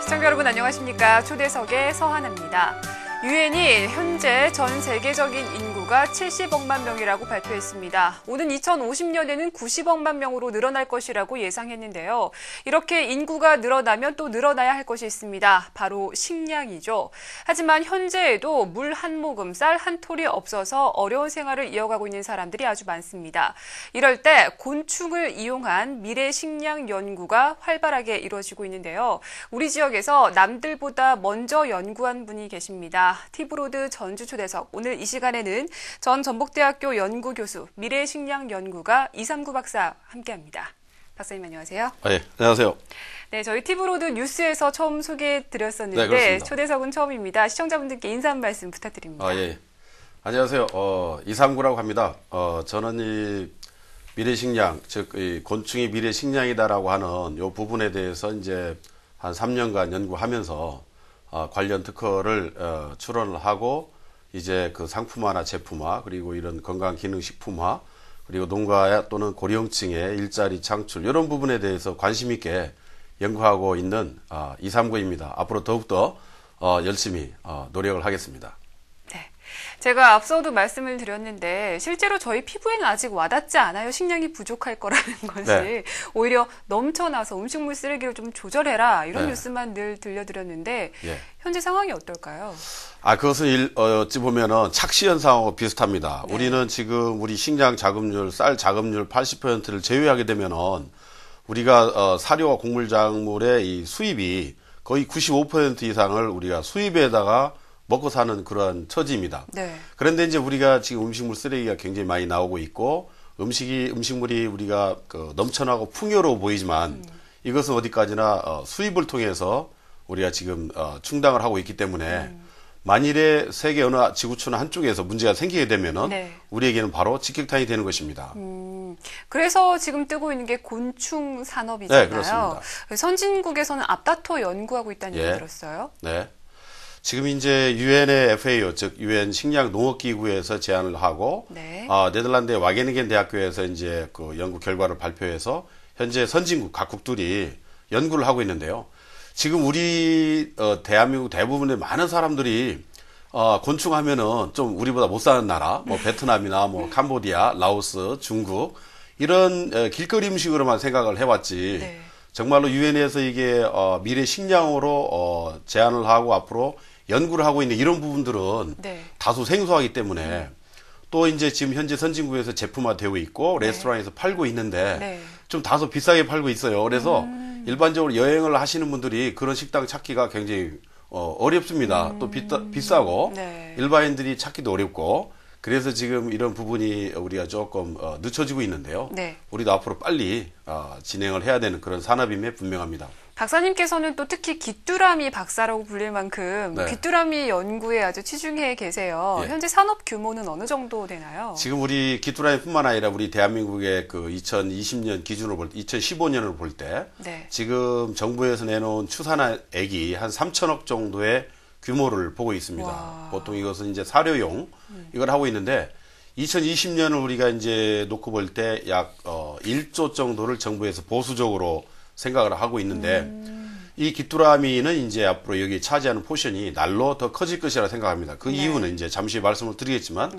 시청자 여러분 안녕하십니까. 초대석의 서하나입니다. 유엔이 현재 전 세계적인 인구가 70억만 명이라고 발표했습니다. 오는 2050년에는 90억만 명으로 늘어날 것이라고 예상했는데요. 이렇게 인구가 늘어나면 또 늘어나야 할 것이 있습니다. 바로 식량이죠. 하지만 현재에도 물 한 모금, 쌀 한 톨이 없어서 어려운 생활을 이어가고 있는 사람들이 아주 많습니다. 이럴 때 곤충을 이용한 미래 식량 연구가 활발하게 이루어지고 있는데요. 우리 지역에서 남들보다 먼저 연구한 분이 계십니다. 티브로드 전주 초대석. 오늘 이 시간에는 전 전북대학교 연구교수, 미래식량연구가 이삼구 박사 함께합니다. 박사님 안녕하세요. 네, 안녕하세요. 네, 저희 티브로드 뉴스에서 처음 소개해드렸었는데 네, 초대석은 처음입니다. 시청자분들께 인사 한 말씀 부탁드립니다. 예. 안녕하세요. 이삼구라고 합니다. 저는 이 미래식량, 즉 이 곤충이 미래식량이다라고 하는 이 부분에 대해서 이제 한 3년간 연구하면서 관련 특허를 출원을 하고 이제 그 상품화나 제품화 그리고 이런 건강기능식품화 그리고 농가 또는 고령층의 일자리 창출 이런 부분에 대해서 관심 있게 연구하고 있는 이삼구입니다. 앞으로 더욱더 열심히 노력을 하겠습니다. 제가 앞서도 말씀을 드렸는데 실제로 저희 피부에는 아직 와닿지 않아요. 식량이 부족할 거라는 것이. 네. 오히려 넘쳐나서 음식물 쓰레기를 좀 조절해라 이런 뉴스만 늘 들려드렸는데 현재 상황이 어떨까요? 그것은 어찌 보면은 착시 현상하고 비슷합니다. 네. 우리는 지금 우리 식량 자급률, 쌀 자급률 80%를 제외하게 되면은 우리가 사료와 곡물 작물의 이 수입이 거의 95% 이상을 우리가 수입에다가 먹고 사는 그런 처지입니다. 네. 그런데 이제 우리가 지금 음식물 쓰레기가 굉장히 많이 나오고 있고 음식물이 우리가 넘쳐나고 풍요로워 보이지만 이것은 어디까지나 수입을 통해서 우리가 지금 충당을 하고 있기 때문에 만일에 세계 어느 지구촌 한쪽에서 문제가 생기게 되면은 우리에게는 바로 직격탄이 되는 것입니다. 그래서 지금 뜨고 있는 게 곤충 산업이잖아요. 네, 그렇습니다. 선진국에서는 앞다퉈 연구하고 있다는 얘기 들었어요. 네. 지금 이제 유엔의 FAO, 즉 유엔 식량 농업 기구에서 제안을 하고 네덜란드의 와게닝겐 대학교에서 이제 그 연구 결과를 발표해서 현재 선진국 각국들이 연구를 하고 있는데요. 지금 우리 대한민국 대부분의 많은 사람들이 곤충 하면은 좀 우리보다 못 사는 나라, 뭐 베트남이나 뭐 캄보디아, 라오스, 중국 이런 길거리 음식으로만 생각을 해왔지. 정말로 유엔에서 이게 미래 식량으로 제안을 하고 앞으로 연구를 하고 있는 이런 부분들은 다소 생소하기 때문에 또 이제 지금 현재 선진국에서 제품화되고 있고 레스토랑에서 팔고 있는데 좀 다소 비싸게 팔고 있어요. 그래서 일반적으로 여행을 하시는 분들이 그런 식당 찾기가 굉장히 어렵습니다. 또 비싸고 일반인들이 찾기도 어렵고 그래서 지금 이런 부분이 우리가 조금 늦춰지고 있는데요. 우리도 앞으로 빨리 진행을 해야 되는 그런 산업임에 분명합니다. 박사님께서는 또 특히 귀뚜라미 박사라고 불릴 만큼 귀뚜라미 연구에 아주 치중해 계세요. 현재 산업 규모는 어느 정도 되나요? 지금 우리 귀뚜라미뿐만 아니라 우리 대한민국의 그 2020년 기준으로 볼 때, 2015년을 볼 때 지금 정부에서 내놓은 추산액이 한 3천억 정도의 규모를 보고 있습니다. 보통 이것은 이제 사료용 이걸 하고 있는데 2020년을 우리가 이제 놓고 볼 때 약 1조 정도를 정부에서 보수적으로 생각을 하고 있는데 이 귀뚜라미는 이제 앞으로 여기 차지하는 포션이 날로 더 커질 것이라 생각합니다. 그 이유는 이제 잠시 말씀을 드리겠지만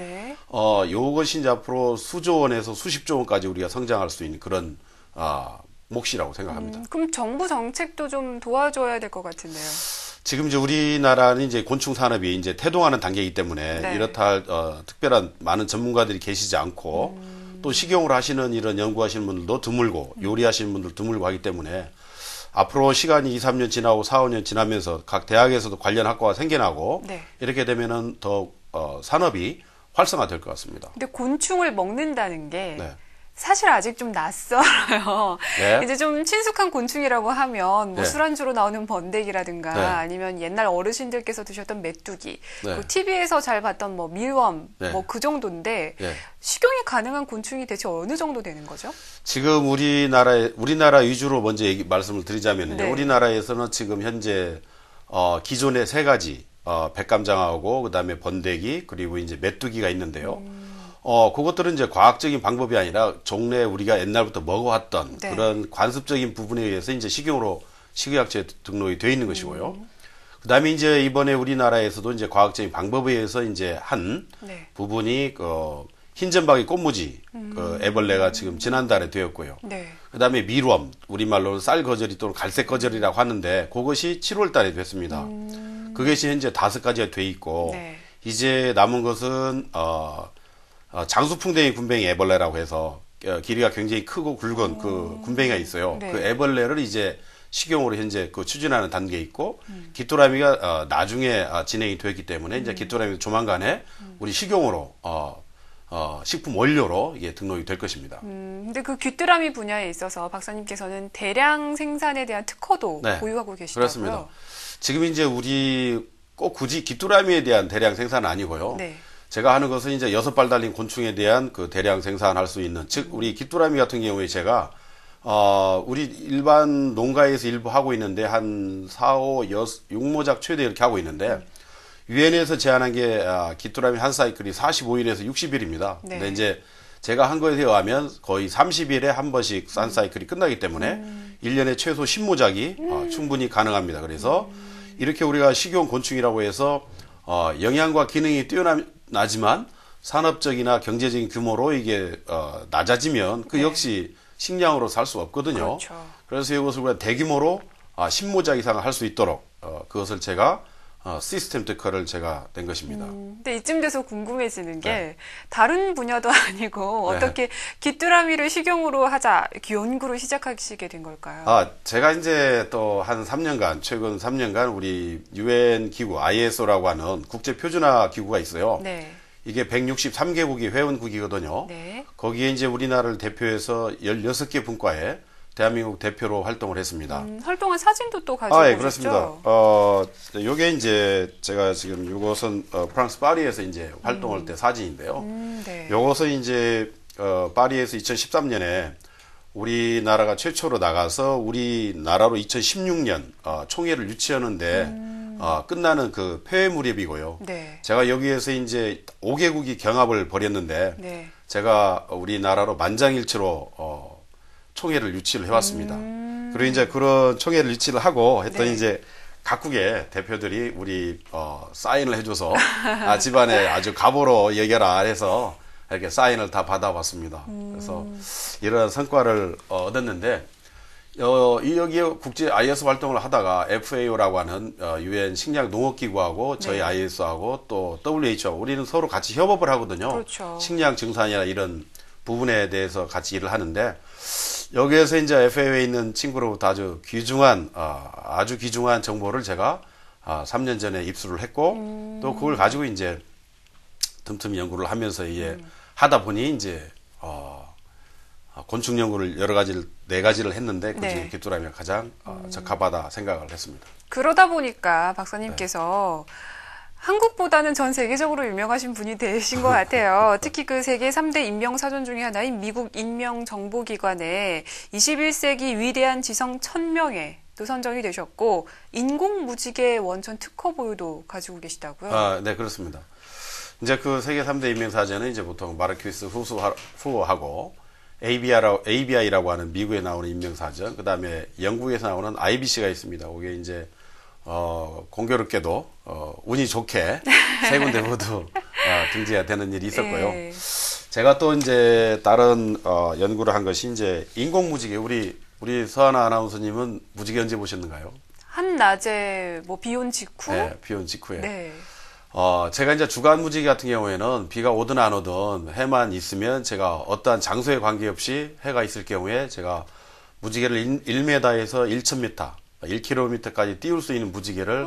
요것이 이제 앞으로 수조 원에서 수십조 원까지 우리가 성장할 수 있는 그런 몫이라고 생각합니다. 그럼 정부 정책도 좀 도와줘야 될 것 같은데요. 지금 이제 우리나라는 이제 곤충 산업이 이제 태동하는 단계이기 때문에 이렇다 할 특별한 많은 전문가들이 계시지 않고 또 식용을 하시는 이런 연구하시는 분들도 드물고 요리하시는 분들 드물고 하기 때문에 앞으로 시간이 2, 3년 지나고 4, 5년 지나면서 각 대학에서도 관련 학과가 생겨나고 이렇게 되면은 더 산업이 활성화될 것 같습니다. 근데 곤충을 먹는다는 게 사실 아직 좀 낯설어요. 이제 좀 친숙한 곤충이라고 하면 뭐 술안주로 나오는 번데기라든가 아니면 옛날 어르신들께서 드셨던 메뚜기, TV에서 잘 봤던 뭐 밀웜, 뭐 그 정도인데 식용이 가능한 곤충이 대체 어느 정도 되는 거죠? 지금 우리나라 위주로 먼저 말씀을 드리자면요. 우리나라에서는 지금 현재 기존의 세 가지 백감장하고 그다음에 번데기 그리고 이제 메뚜기가 있는데요. 그것들은 이제 과학적인 방법이 아니라 종래 우리가 옛날부터 먹어왔던 그런 관습적인 부분에 의해서 이제 식용으로 식의학처에 등록이 되어 있는 것이고요. 그다음에 이제 이번에 우리나라에서도 이제 과학적인 방법에 의해서 이제 한 네. 부분이 흰점박이 꽃무지 애벌레가 지금 지난달에 되었고요. 네. 그다음에 밀웜, 우리말로는 쌀거저리 또는 갈색거저리라고 하는데 그것이 7월 달에 됐습니다. 그것이 현재 5가지가 돼 있고 네. 이제 남은 것은 장수풍뎅이 군뱅이 애벌레라고 해서 길이가 굉장히 크고 굵은 그 군뱅이가 있어요. 네. 그 애벌레를 이제 식용으로 현재 추진하는 단계에 있고 귀뚜라미가 나중에 진행이 되었기 때문에 이제 귀뚜라미 조만간에 우리 식용으로 식품 원료로 이게 등록이 될 것입니다. 근데 그 귀뚜라미 분야에 있어서 박사님께서는 대량 생산에 대한 특허도 네, 보유하고 계시다고요? 그렇습니다. 지금 이제 우리 꼭 굳이 귀뚜라미에 대한 대량 생산은 아니고요. 네. 제가 하는 것은 이제 6발 달린 곤충에 대한 그 대량 생산할 수 있는, 즉 우리 귀뚜라미 같은 경우에 제가 우리 일반 농가에서 일부 하고 있는데 한 4, 5, 6모작 최대 이렇게 하고 있는데 유엔에서 제안한 게 귀뚜라미 한 사이클이 45일에서 60일입니다. 네. 근데 이제 제가 한 것에 의하면 거의 30일에 한 번씩 한 사이클이 끝나기 때문에 1년에 최소 10모작이 충분히 가능합니다. 그래서 이렇게 우리가 식용 곤충이라고 해서 영양과 기능이 뛰어나지만 산업적이나 경제적인 규모로 이게 낮아지면 그 네. 역시 식량으로 살 수 없거든요. 그렇죠. 그래서 이것을 우리가 대규모로 10모작 이상을 할 수 있도록 그것을 제가 시스템 특허를 제가 낸 것입니다. 근데 이쯤 돼서 궁금해지는 게 네. 다른 분야도 아니고 어떻게 귀뚜라미를 식용으로 하자 이렇게 연구를 시작하시게 된 걸까요? 제가 이제 또 한 3년간, 최근 3년간 우리 UN 기구 ISO라고 하는 국제 표준화 기구가 있어요. 네. 이게 163개국이 회원국이거든요. 네. 거기에 이제 우리나라를 대표해서 16개 분과에 대한민국 대표로 활동을 했습니다. 활동한 사진도 또 가지고 예, 오셨죠? 그렇습니다. 요게 이제 제가 지금 이것은 프랑스 파리에서 이제 활동할 때 사진인데요. 네. 요것은 이제 파리에서 2013년에 우리나라가 최초로 나가서 우리나라로 2016년 총회를 유치하는데 끝나는 그 폐회 무렵이고요. 네. 제가 여기에서 이제 5개국이 경합을 벌였는데 네. 제가 우리나라로 만장일치로 총회를 유치를 해왔습니다. 그리고 이제 그런 총회를 유치를 하고 했더니 네. 이제 각국의 대표들이 우리 사인을 해줘서 집안에 아주 가보로 여겨라 해서 이렇게 사인을 다 받아봤습니다. 그래서 이런 성과를 얻었는데 여기에 국제 IS 활동을 하다가 FAO라고 하는 UN 식량 농업기구하고 저희 네. IS하고 또 WHO 우리는 서로 같이 협업을 하거든요. 그렇죠. 식량 증산이나 이런 부분에 대해서 같이 일을 하는데 여기에서 이제 FAO에 있는 친구로부터 아주 귀중한 정보를 제가 3년 전에 입수를 했고 또 그걸 가지고 이제 틈틈이 연구를 하면서 이제 하다 보니 이제 곤충 연구를 네 가지를 했는데 그중에 네. 귀뚜라미가 가장 적합하다 생각을 했습니다. 그러다 보니까 박사님께서 한국보다는 전 세계적으로 유명하신 분이 되신 것 같아요. 특히 그 세계 3대 인명사전 중에 하나인 미국 인명정보기관의 21세기 위대한 지성 1000명에 또 선정이 되셨고 인공무지개 원천 특허 보유도 가지고 계시다고요? 네, 그렇습니다. 이제 그 세계 3대 인명사전은 이제 보통 마르퀴스 후하고 ABI라고 하는 미국에 나오는 인명사전, 그 다음에 영국에서 나오는 IBC가 있습니다. 그게 이제 공교롭게도 운이 좋게 세 군데 모두 등재가 되는 일이 있었고요. 네. 제가 또 이제 다른 연구를 한 것이 이제 인공무지개. 우리 서하나 아나운서님은 무지개 언제 보셨는가요? 한낮에 뭐 비 온 직후? 네, 비 온 직후에. 네. 제가 이제 주간 무지개 같은 경우에는 비가 오든 안 오든 해만 있으면 제가 어떠한 장소에 관계없이 해가 있을 경우에 제가 무지개를 1m에서 1,000m, 1km까지 띄울 수 있는 무지개를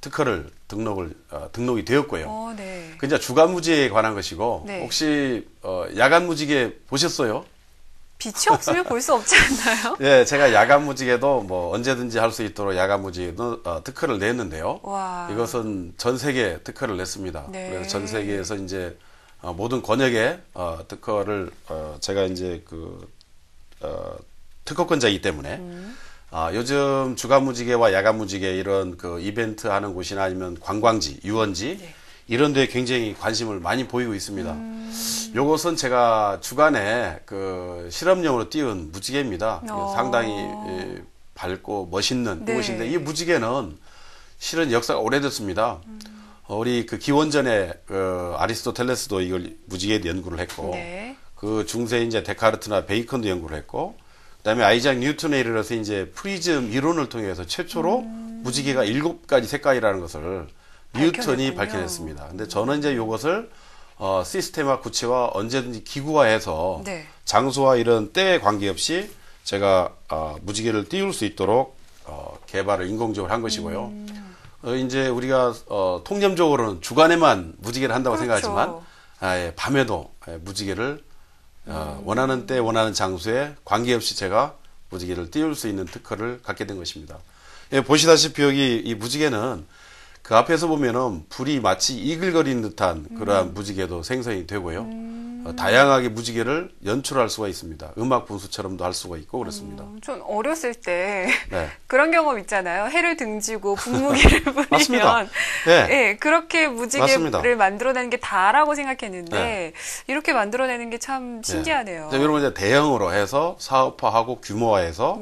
특허를 등록이 되었고요. 네. 그 이제 주간 무지개에 관한 것이고 네. 혹시 야간 무지개 보셨어요? 빛이 없으면 볼 수 없지 않나요? 예, 제가 야간 무지개도 뭐 언제든지 할 수 있도록 야간 무지개도 특허를 냈는데요. 와. 이것은 전 세계 특허를 냈습니다. 네. 그래서 전 세계에서 이제 모든 권역의 특허를 제가 이제 특허권자이기 때문에 요즘 주간 무지개와 야간 무지개 이런 그 이벤트 하는 곳이나 아니면 관광지, 유원지 네. 이런 데에 굉장히 관심을 많이 보이고 있습니다. 요것은 제가 주간에 그 실험용으로 띄운 무지개입니다. 상당히 밝고 멋있는 네. 것인데 이 무지개는 실은 역사가 오래됐습니다. 우리 그 기원전에 아리스토텔레스도 이걸 무지개 연구를 했고 네. 그 중세 이제 데카르트나 베이컨도 연구를 했고 그다음에 아이작 뉴턴에 이르러서 이제 프리즘 이론을 통해서 최초로 무지개가 7가지 색깔이라는 것을 뉴턴이 밝혀냈습니다. 근데 저는 이제 이것을 시스템화 구체화 언제든지 기구화해서 네. 장소와 이런 때에 관계없이 제가 무지개를 띄울 수 있도록 개발을 인공적으로 한 것이고요. 이제 우리가 통념적으로는 주간에만 무지개를 한다고 그렇죠. 생각하지만 예, 밤에도 무지개를 원하는 때 원하는 장소에 관계없이 제가 무지개를 띄울 수 있는 특허를 갖게 된 것입니다. 예, 보시다시피 여기 이 무지개는 그 앞에서 보면은 불이 마치 이글거리는 듯한 그러한 무지개도 생성이 되고요. 다양하게 무지개를 연출할 수가 있습니다. 음악 분수처럼도 할 수가 있고 그렇습니다. 전 어렸을 때 네. 그런 경험 있잖아요. 해를 등지고 분무기를 맞습니다. 뿌리면 네. 네, 그렇게 무지개를 맞습니다. 만들어내는 게 다라고 생각했는데 네. 이렇게 만들어내는 게 참 신기하네요. 네. 여러분 이제 대형으로 해서 사업화하고 규모화해서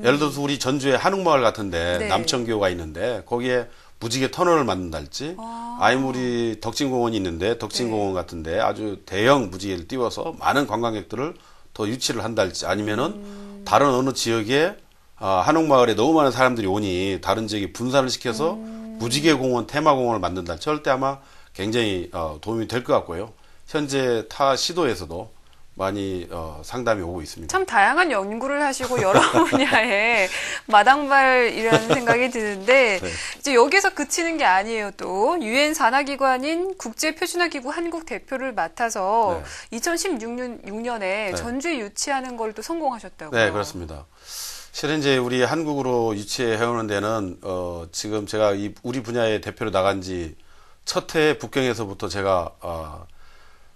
예를 들어서 우리 전주에 한옥마을 같은데 네. 남천교가 있는데 거기에 무지개 터널을 만든달지 아니면 우리 덕진공원이 있는데 덕진공원 같은데 아주 대형 무지개를 띄워서 많은 관광객들을 더 유치를 한달지 아니면은 다른 어느 지역에 한옥마을에 너무 많은 사람들이 오니 다른 지역에 분산을 시켜서 무지개공원 테마공원을 만든다. 절대 아마 굉장히 도움이 될 것 같고요. 현재 타 시도에서도 많이 상담이 오고 있습니다. 참 다양한 연구를 하시고 여러 분야의 마당발이라는 생각이 드는데 네. 이제 여기서 그치는 게 아니에요. 또 유엔 산하기관인 국제표준화기구 한국 대표를 맡아서 2016년에 네. 전주에 유치하는 걸 또 성공하셨다고요. 네, 그렇습니다. 실은 이제 우리 한국으로 유치해오는 데는 지금 제가 우리 분야의 대표로 나간 지 첫 해 북경에서부터 제가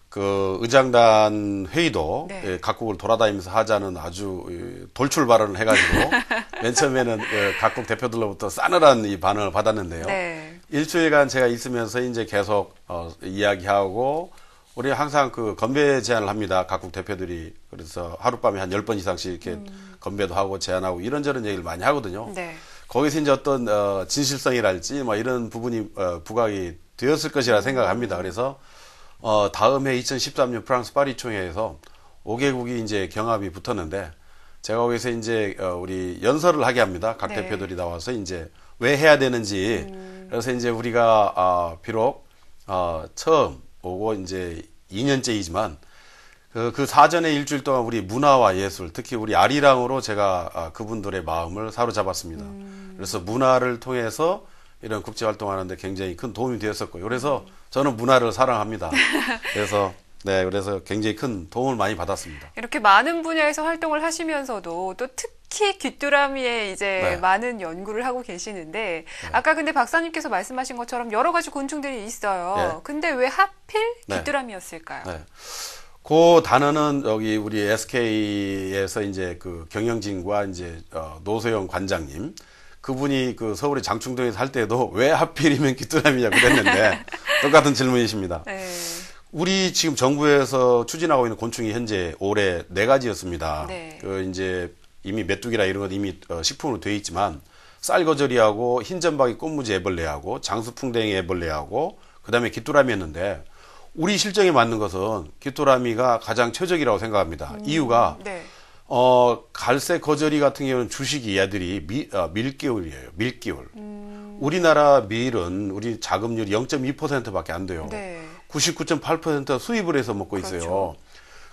그 의장단 회의도 네. 예, 각국을 돌아다니면서 하자는 아주 돌출 발언을 해가지고 맨 처음에는 각국 대표들로부터 싸늘한 이 반응을 받았는데요. 네. 일주일간 제가 있으면서 이제 계속 이야기하고 우리 항상 그 건배 제안을 합니다. 각국 대표들이 그래서 하룻밤에 한 10번 이상씩 이렇게 건배도 하고 제안하고 이런저런 얘기를 많이 하거든요. 네. 거기서 이제 어떤 진실성이랄지 뭐 이런 부분이 부각이 되었을 것이라 생각합니다. 그래서 다음 해 2013년 프랑스 파리 총회에서 5개국이 이제 경합이 붙었는데 제가 거기서 이제 우리 연설을 하게 합니다. 각 네. 대표들이 나와서 이제 왜 해야 되는지. 그래서 이제 우리가 비록 처음 오고 이제 2년째이지만 그 사전에 일주일 동안 우리 문화와 예술, 특히 우리 아리랑으로 제가 그분들의 마음을 사로잡았습니다. 그래서 문화를 통해서 이런 국제 활동하는데 굉장히 큰 도움이 되었었고요. 그래서 저는 문화를 사랑합니다. 그래서 그래서 굉장히 큰 도움을 많이 받았습니다. 이렇게 많은 분야에서 활동을 하시면서도 또 특히 귀뚜라미에 이제 네. 많은 연구를 하고 계시는데 아까 근데 박사님께서 말씀하신 것처럼 여러 가지 곤충들이 있어요. 네. 근데 왜 하필 네. 귀뚜라미였을까요? 네. 그 단어는 여기 우리 SK에서 이제 그 경영진과 이제 노소영 관장님 그분이 그 서울의 장충동에서 할 때도 왜 하필이면 귀뚜라미냐고 그랬는데 똑같은 질문이십니다. 네. 우리 지금 정부에서 추진하고 있는 곤충이 현재 올해 4가지였습니다. 네. 그 이제 이미 메뚜기라 이런 건 이미 식품으로 되어 있지만 쌀거저리하고 흰점박이 꽃무지 애벌레하고 장수풍뎅이 애벌레하고 그다음에 귀뚜라미였는데 우리 실정에 맞는 것은 귀뚜라미가 가장 최적이라고 생각합니다. 이유가 네. 갈색 거저리 같은 경우는 주식이 얘들이 밀기울이에요. 밀기울. 우리나라 밀은 우리 자급률이 0.2%밖에 안 돼요. 네. 99.8% 수입을 해서 먹고 있어요. 그렇죠.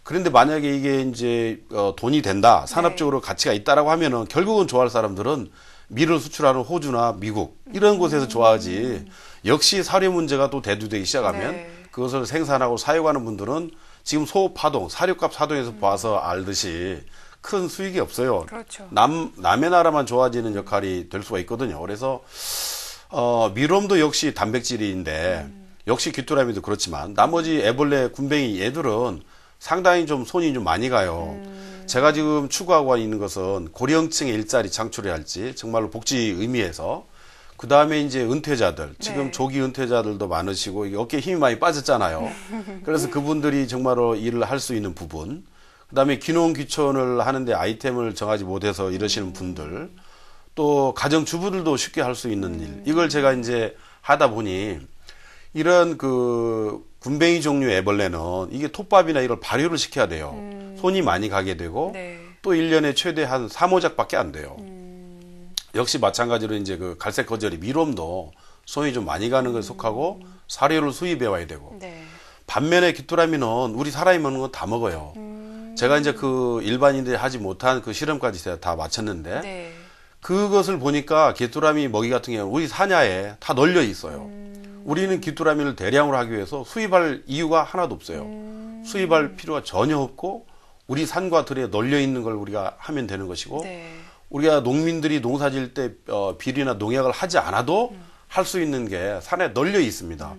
그런데 만약에 이게 이제 돈이 된다, 산업적으로 가치가 있다라고 하면은 결국은 좋아할 사람들은 밀을 수출하는 호주나 미국 이런 곳에서 좋아하지. 역시 사료 문제가 또 대두되기 시작하면 네. 그것을 생산하고 사육하는 분들은 지금 소파동, 사료값 사동에서 봐서 알듯이 큰 수익이 없어요. 그렇죠. 남의 나라만 좋아지는 역할이 될 수가 있거든요. 그래서 미롬도 역시 단백질인데 역시 귀뚜라미도 그렇지만 나머지 애벌레, 군뱅이 얘들은 상당히 좀 손이 좀 많이 가요. 제가 지금 추구하고 있는 것은 고령층의 일자리 창출을 할지 정말로 복지 의미에서 그 다음에 이제 은퇴자들, 지금 네. 조기 은퇴자들도 많으시고 이게 어깨에 힘이 많이 빠졌잖아요. 그래서 그분들이 정말로 일을 할 수 있는 부분, 그 다음에 귀농 귀촌을 하는데 아이템을 정하지 못해서 이러시는 분들, 또 가정주부들도 쉽게 할 수 있는 일. 이걸 제가 이제 하다 보니 이런 그 군뱅이 종류 애벌레는 이게 톱밥이나 이걸 발효를 시켜야 돼요. 손이 많이 가게 되고 네. 또 1년에 최대 한 3호작밖에 안 돼요. 역시 마찬가지로 이제 그 갈색 거절이 미롬도 손이 좀 많이 가는 걸 속하고 사료를 수입해 와야 되고. 네. 반면에 귀뚜라미는 우리 사람이 먹는 건 다 먹어요. 제가 이제 그 일반인들이 하지 못한 그 실험까지 제가 다 마쳤는데 네. 그것을 보니까 귀뚜라미 먹이 같은 경우는 우리 산야에 다 널려 있어요. 우리는 귀뚜라미를 대량으로 하기 위해서 수입할 이유가 하나도 없어요. 수입할 필요가 전혀 없고 우리 산과 들에 널려 있는 걸 우리가 하면 되는 것이고 네. 우리가 농민들이 농사 지을 때 비료나 농약을 하지 않아도 할 수 있는 게 산에 널려 있습니다.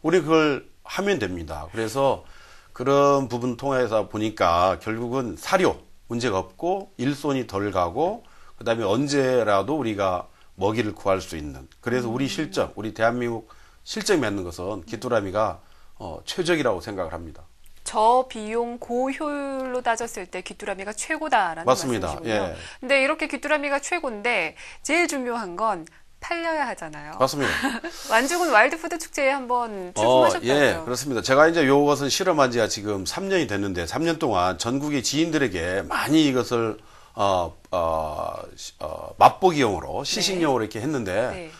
우리 그걸 하면 됩니다. 그래서 그런 부분 통해서 보니까 결국은 사료 문제가 없고 일손이 덜 가고 그다음에 언제라도 우리가 먹이를 구할 수 있는 그래서 우리 실적, 우리 대한민국 실적 맺는 것은 귀뚜라미가 최적이라고 생각을 합니다. 저비용 고효율로 따졌을 때 귀뚜라미가 최고다라는 맞습니다. 말씀이시군요. 예. 근데 이렇게 귀뚜라미가 최고인데 제일 중요한 건 팔려야 하잖아요. 맞습니다. 완주군 와일드푸드 축제에 한번 출품하셨다고요. 예, 그렇습니다. 제가 이제 요것은 실험한 지가 지금 3년이 됐는데 3년 동안 전국의 지인들에게 많이 이것을 맛보기용으로 시식용으로 이렇게 했는데 네.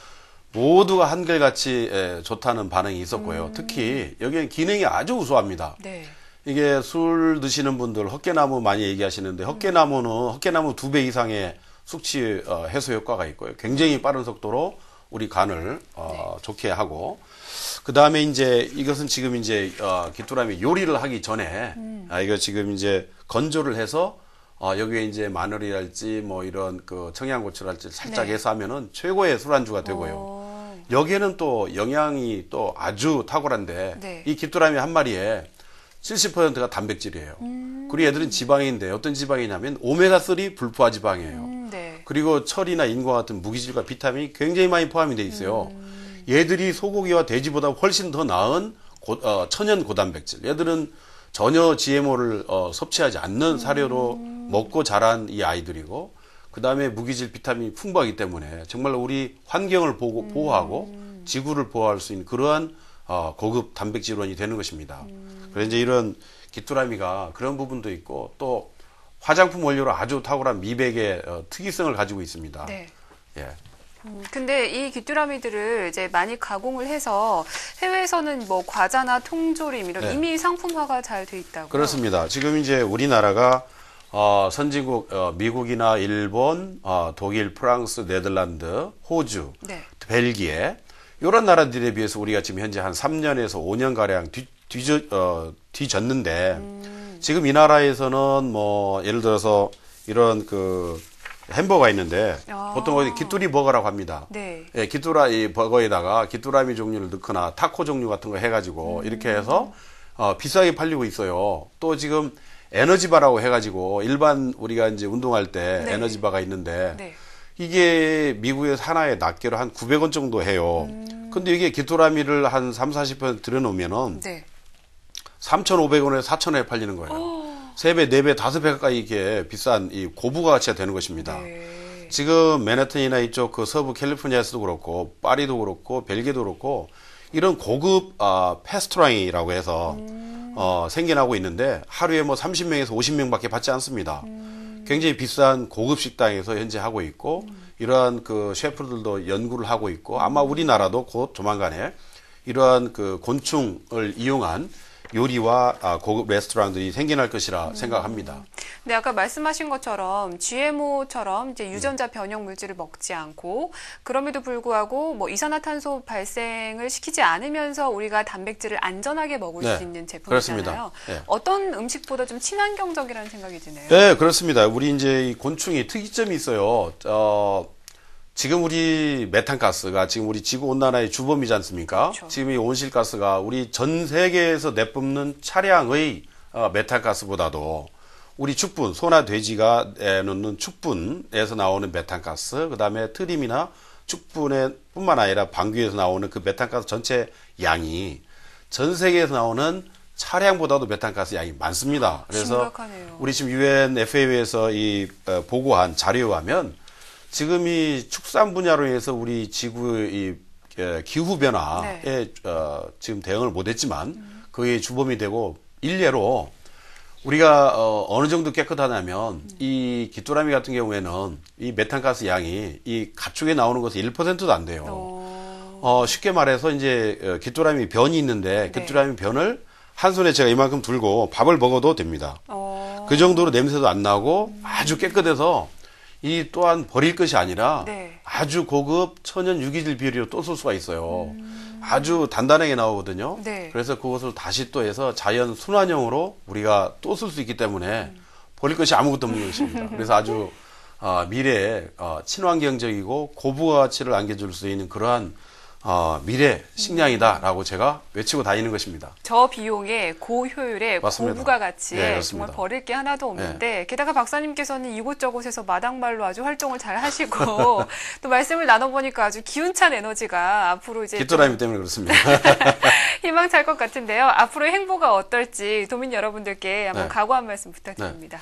모두가 한결같이 좋다는 반응이 있었고요. 특히 여기는 기능이 아주 우수합니다. 네. 이게 술 드시는 분들 헛개나무 많이 얘기하시는데 헛개나무 2배 이상의 숙취 해소 효과가 있고요. 굉장히 빠른 속도로 우리 간을 좋게 하고 그 다음에 이제 이것은 지금 이제 귀뚜라미 요리를 하기 전에 이거 지금 이제 건조를 해서 여기에 이제 마늘이랄지 뭐 이런 그 청양고추랄지 살짝 네. 해서 하면은 최고의 술안주가 되고요. 여기에는 또 영양이 또 아주 탁월한데 네. 이 귀뚜라미 한 마리에 70%가 단백질이에요. 그리고 얘들은 지방인데 어떤 지방이냐면 오메가3 불포화 지방이에요. 네. 그리고 철이나 인과 같은 무기질과 비타민이 굉장히 많이 포함이 돼 있어요. 얘들이 소고기와 돼지보다 훨씬 더 나은 천연 고단백질. 얘들은 전혀 GMO를 섭취하지 않는 사료로 먹고 자란 이 아이들이고 그 다음에 무기질 비타민이 풍부하기 때문에 정말 우리 환경을 보호하고 지구를 보호할 수 있는 그러한 고급 단백질원이 되는 것입니다. 그래서 이제 이런 귀뚜라미가 그런 부분도 있고 또 화장품 원료로 아주 탁월한 미백의 특이성을 가지고 있습니다. 네. 예. 근데 이 귀뚜라미들을 이제 많이 가공을 해서 해외에서는 뭐 과자나 통조림 이런 네. 이미 상품화가 잘 돼 있다고요. 그렇습니다. 지금 이제 우리나라가 선진국 미국이나 일본, 독일, 프랑스, 네덜란드, 호주, 네. 벨기에 이런 나라들에 비해서 우리가 지금 현재 한 3년에서 5년 가량 뒤졌는데 지금 이 나라에서는 뭐 예를 들어서 이런 그 햄버거가 있는데 보통 어디 귀뚜리 버거라고 합니다. 네. 예, 귀뚜라미 버거에다가 귀뚜라미 종류를 넣거나 타코 종류 같은 거 해가지고 이렇게 해서 비싸게 팔리고 있어요. 또 지금 에너지바라고 해가지고 일반 우리가 이제 운동할 때 네. 에너지바가 있는데 네. 이게 미국에서 하나에 낱개로 한 900원 정도 해요. 근데 이게 귀뚜라미를 한 30-40% 들여놓으면은 네. 3,500원에 4,000원에 팔리는 거예요. 3배, 4배, 5배 가까이 이게 비싼 이 고부가 가치가 되는 것입니다. 네. 지금 맨해튼이나 이쪽 그 서부 캘리포니아에서도 그렇고 파리도 그렇고 벨기에도 그렇고 이런 고급 패스트라인이라고 해서 생겨나고 있는데 하루에 뭐 30명에서 50명밖에 받지 않습니다. 굉장히 비싼 고급 식당에서 현재 하고 있고 이러한 그 셰프들도 연구를 하고 있고 아마 우리나라도 곧 조만간에 이러한 그 곤충을 이용한 요리와 고급 레스토랑들이 생겨날 것이라 생각합니다. 네, 아까 말씀하신 것처럼 GMO처럼 이제 유전자 변형 물질을 먹지 않고 그럼에도 불구하고 뭐 이산화탄소 발생을 시키지 않으면서 우리가 단백질을 안전하게 먹을 네, 수 있는 제품이잖아요. 그렇습니다. 네. 어떤 음식보다 좀 친환경적이라는 생각이 드네요. 네, 그렇습니다. 우리 이제 이 곤충이 특이점이 있어요. 지금 우리 메탄가스가 지금 우리 지구 온난화의 주범이지 않습니까? 그렇죠. 지금 이 온실가스가 우리 전 세계에서 내뿜는 차량의 메탄가스보다도 우리 축분, 소나 돼지가 내놓는 축분에서 나오는 메탄가스, 그 다음에 트림이나 축분에 뿐만 아니라 방귀에서 나오는 그 메탄가스 전체 양이 전 세계에서 나오는 차량보다도 메탄가스 양이 많습니다. 그래서 심각하네요. 우리 지금 UN FAO에서 이 보고한 자료에 하면 지금 이 축산 분야로 인해서 우리 지구의 기후 변화에 네. 지금 대응을 못했지만 그의 주범이 되고 일례로 우리가 어느 정도 깨끗하냐면 이 귀뚜라미 같은 경우에는 이 메탄가스 양이 이 가축에 나오는 것은 1%도 안 돼요. 쉽게 말해서 이제 귀뚜라미 변이 있는데 네. 귀뚜라미 변을 한 손에 제가 이만큼 들고 밥을 먹어도 됩니다. 그 정도로 냄새도 안 나고 아주 깨끗해서 이 또한 버릴 것이 아니라 네. 아주 고급 천연 유기질 비료로 또 쓸 수가 있어요. 아주 단단하게 나오거든요. 네. 그래서 그것을 다시 또 해서 자연 순환형으로 우리가 또 쓸 수 있기 때문에 버릴 것이 아무것도 없는 것입니다. 그래서 아주 미래에 친환경적이고 고부가치를 안겨줄 수 있는 그러한 미래 식량이다라고 제가 외치고 다니는 것입니다. 저비용에 고효율에 맞습니다. 고부가가치에 네, 정말 버릴 게 하나도 없는데 게다가 박사님께서는 이곳저곳에서 마당발로 아주 활동을 잘 하시고 또 말씀을 나눠보니까 아주 기운찬 에너지가 앞으로 이제 귀뚜라미 때문에 그렇습니다. 희망찰 것 같은데요. 앞으로의 행보가 어떨지 도민 여러분들께 한번 네. 각오 한 말씀 부탁드립니다.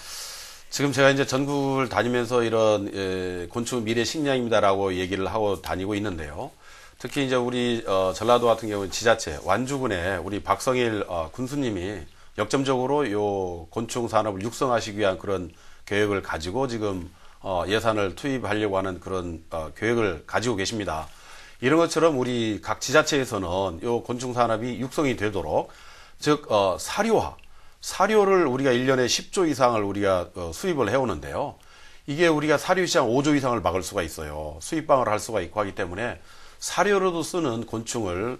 지금 제가 이제 전국을 다니면서 이런 곤충 미래 식량입니다라고 얘기를 하고 다니고 있는데요. 특히 이제 우리 전라도 같은 경우는 지자체 완주군에 우리 박성일 군수님이 역점적으로 요 곤충 산업을 육성하시기 위한 그런 계획을 가지고 지금 예산을 투입하려고 하는 그런 계획을 가지고 계십니다. 이런 것처럼 우리 각 지자체에서는 요 곤충 산업이 육성이 되도록 즉 사료를 우리가 1년에 10조 이상을 우리가 수입을 해오는데요. 이게 우리가 사료 시장 5조 이상을 막을 수가 있어요. 수입방을 할 수가 있고 하기 때문에 사료로도 쓰는 곤충을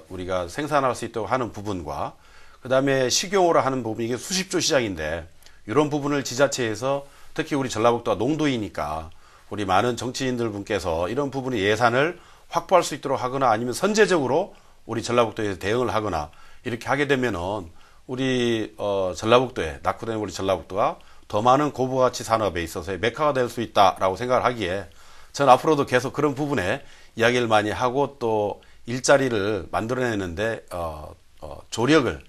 우리가 생산할 수 있도록 하는 부분과 그 다음에 식용으로 하는 부분, 이게 수십조 시장인데 이런 부분을 지자체에서 특히 우리 전라북도가 농도이니까 우리 많은 정치인들 분께서 이런 부분의 예산을 확보할 수 있도록 하거나 아니면 선제적으로 우리 전라북도에서 대응을 하거나 이렇게 하게 되면은 우리 전라북도에 낙후된 우리 전라북도가 더 많은 고부가치 산업에 있어서의 메카가 될 수 있다라고 생각을 하기에 저는 앞으로도 계속 그런 부분에 이야기를 많이 하고 또 일자리를 만들어내는데 조력을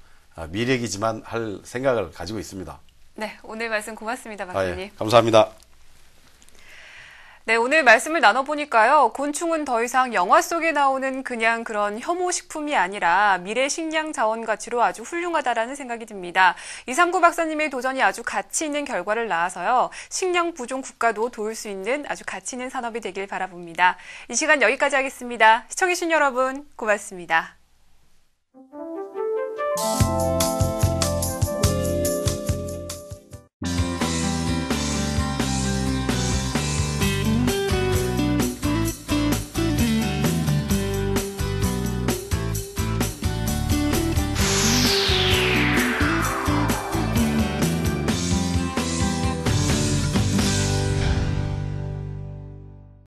미력이지만 할 생각을 가지고 있습니다. 네, 오늘 말씀 고맙습니다, 박사님. 예, 감사합니다. 네, 오늘 말씀을 나눠보니까요. 곤충은 더 이상 영화 속에 나오는 그냥 그런 혐오식품이 아니라 미래 식량 자원 가치로 아주 훌륭하다라는 생각이 듭니다. 이상구 박사님의 도전이 아주 가치 있는 결과를 낳아서요. 식량 부족 국가도 도울 수 있는 아주 가치 있는 산업이 되길 바라봅니다. 이 시간 여기까지 하겠습니다. 시청해주신 여러분 고맙습니다.